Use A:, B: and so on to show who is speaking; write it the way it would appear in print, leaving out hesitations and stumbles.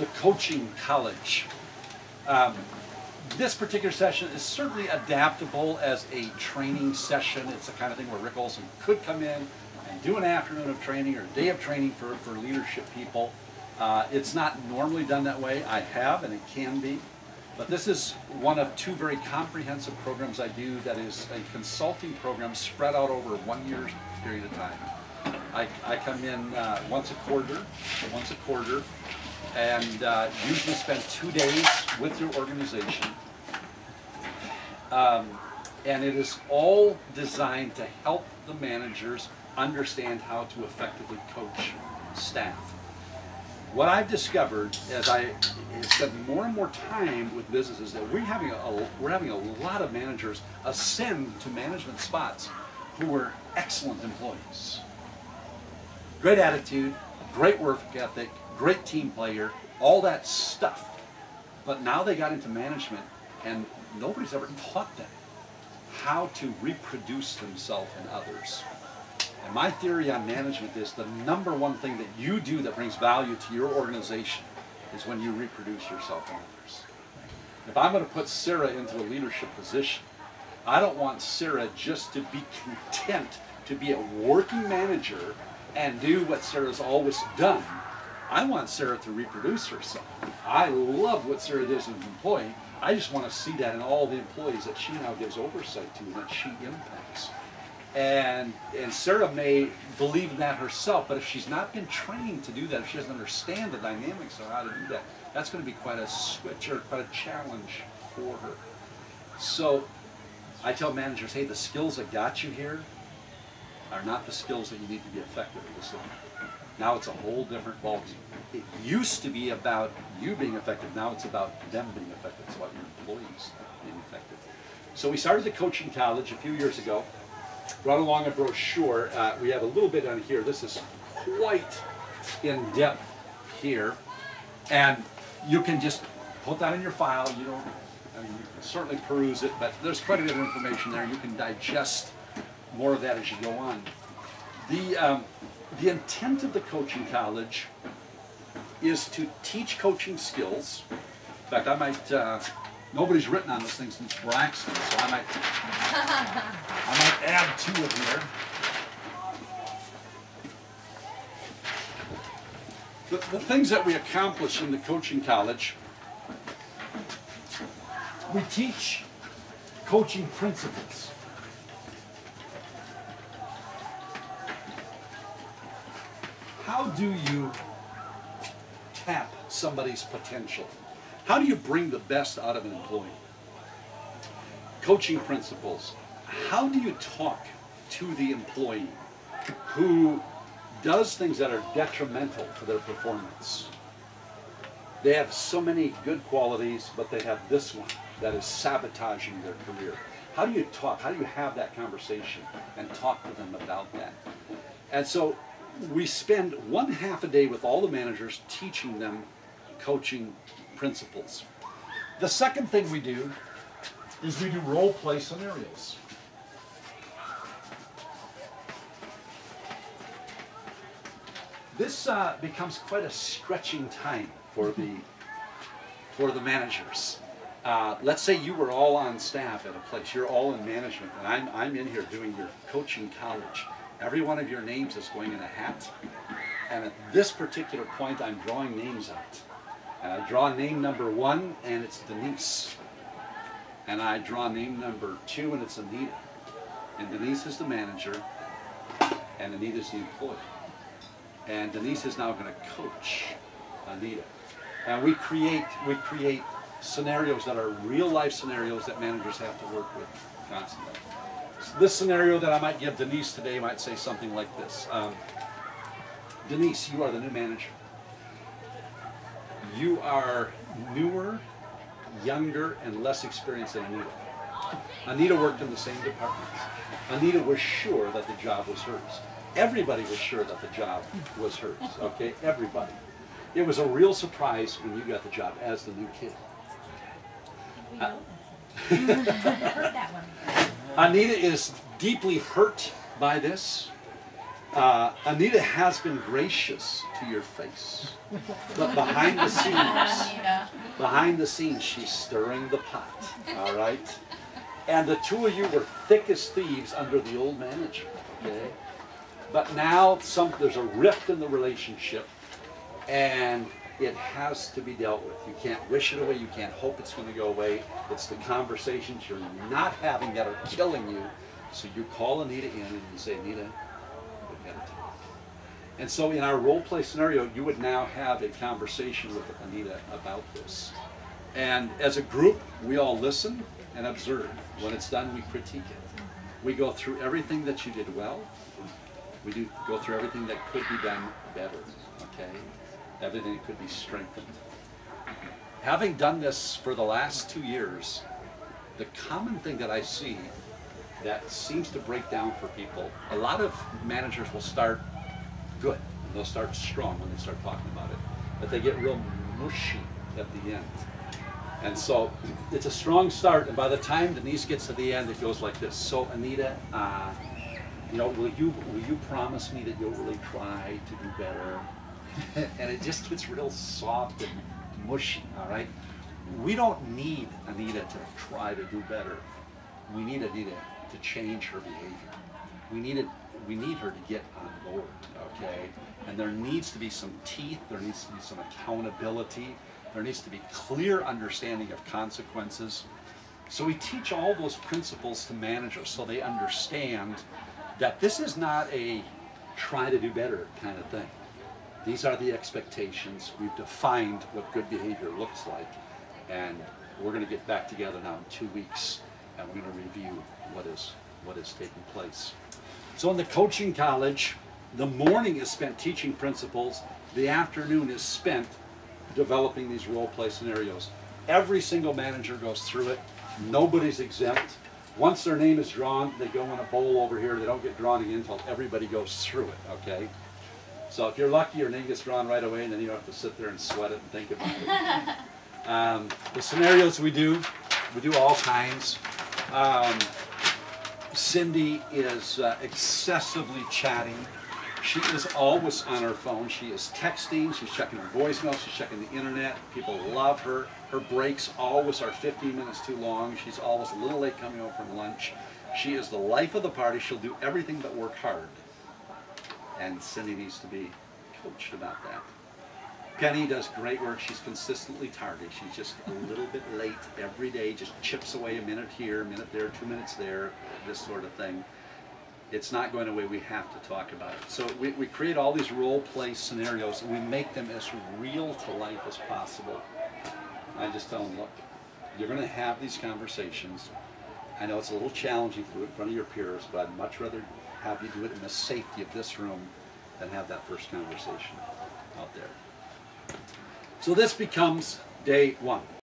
A: the coaching college. This particular session is certainly adaptable as a training session. It's the kind of thing where Rick Olson could come in and do an afternoon of training or a day of training for leadership people. It's not normally done that way. I have, and it can be. But this is one of two very comprehensive programs I do that is a consulting program spread out over a 1 year period of time. I come in once a quarter, and usually spend 2 days with your organization. And it is all designed to help the managers understand how to effectively coach staff. What I've discovered as I spend more and more time with businesses that we're having a lot of managers ascend to management spots who are excellent employees. Great attitude, great work ethic, great team player, all that stuff. But now they got into management and nobody's ever taught them how to reproduce themselves in others. And my theory on management is the number one thing that you do that brings value to your organization is when you reproduce yourself in others. If I'm going to put Sarah into a leadership position, I don't want Sarah just to be content to be a working manager and do what Sarah's always done. I want Sarah to reproduce herself. I love what Sarah does as an employee. I just want to see that in all the employees that she now gives oversight to and that she impacts. And Sarah may believe in that herself, but if she's not been trained to do that, if she doesn't understand the dynamics of how to do that, that's going to be quite a switch or quite a challenge for her. So I tell managers, hey, the skills that got you here are not the skills that you need to be effective at this level. Now it's a whole different ballgame. It used to be about you being effective. Now it's about them being effective. It's about your employees being effective. So we started the coaching college a few years ago. Brought along a brochure. We have a little bit on here. This is quite in depth here, and you can just put that in your file. You don't. I mean, you can certainly peruse it, but there's quite a bit of information there. You can digest more of that as you go on. The intent of the coaching college is to teach coaching skills. In fact, I might. Nobody's written on this thing since Braxton, so I might add to it here. The things that we accomplish in the coaching college, we teach coaching principles. How do you tap somebody's potential? How do you bring the best out of an employee? Coaching principles. How do you talk to the employee who does things that are detrimental to their performance? They have so many good qualities, but they have this one that is sabotaging their career. How do you talk? How do you have that conversation and talk to them about that? And so we spend 1/2 a day with all the managers teaching them coaching principles. The second thing we do is we do role play scenarios. This becomes quite a stretching time for the managers. Let's say you were all on staff at a place. You're all in management, and I'm in here doing your coaching college. Every one of your names is going in a hat, and at this particular point, I'm drawing names out. And I draw name number 1, and it's Denise. And I draw name number 2, and it's Anita. And Denise is the manager, and Anita is the employee. And Denise is now going to coach Anita. And we create scenarios that are real-life scenarios that managers have to work with constantly. So this scenario that I might give Denise today might say something like this. Denise, you are the new manager. You are newer, younger, and less experienced than Anita. Anita worked in the same department. Anita was sure that the job was hers. Everybody was sure that the job was hers, okay? Everybody. It was a real surprise when you got the job as the new kid.
B: Heard that one.
A: Anita is deeply hurt by this. Anita has been gracious to your face, but behind the scenes, she's stirring the pot, all right? And the two of you were thick as thieves under the old manager, okay? But now there's a rift in the relationship, and it has to be dealt with. You can't wish it away, you can't hope it's going to go away. It's the conversations you're not having that are killing you. So you call Anita in and you say, Anita, we've got to talk. And so in our role play scenario, you would now have a conversation with Anita about this. And as a group, we all listen and observe. When it's done, we critique it. We go through everything that you did well. We do go through everything that could be done better, okay? Everything that could be strengthened. Having done this for the last 2 years, the common thing that I see that seems to break down for people, a lot of managers will start good, and they'll start strong when they start talking about it, but they get real mushy at the end. And so it's a strong start, and by the time Denise gets to the end, it goes like this. So Anita, you know, will you promise me that you'll really try to do better? And it just gets real soft and mushy, all right? We don't need Anita to try to do better. We need Anita to change her behavior. We need her to get on board, okay? And there needs to be some teeth, there needs to be some accountability, there needs to be clear understanding of consequences. So we teach all those principles to managers so they understand that this is not a try to do better kind of thing. These are the expectations. We've defined what good behavior looks like, and we're going to get back together now in 2 weeks, and we're going to review what is taking place. So in the coaching college, the morning is spent teaching principles. The afternoon is spent developing these role play scenarios. Every single manager goes through it. Nobody's exempt. Once their name is drawn, they go in a bowl over here. They don't get drawn again until everybody goes through it, okay? So if you're lucky, your name gets drawn right away, and then you don't have to sit there and sweat it and think about it. The scenarios we do all kinds. Cindy is excessively chatty. She is always on her phone. She is texting, she's checking her voicemail, she's checking the internet. People love her. Her breaks always are 15 minutes too long. She's always a little late coming home from lunch. She is the life of the party. She'll do everything but work hard. And Cindy needs to be coached about that. Penny does great work. She's consistently tardy. She's just a little bit late every day, just chips away a minute here, a minute there, 2 minutes there, this sort of thing. It's not going away. We have to talk about it. So we create all these role play scenarios, and we make them as real to life as possible. I just tell them, look, you're going to have these conversations. I know it's a little challenging to do it in front of your peers, but I'd much rather have you do it in the safety of this room than have that first conversation out there. So this becomes day 1.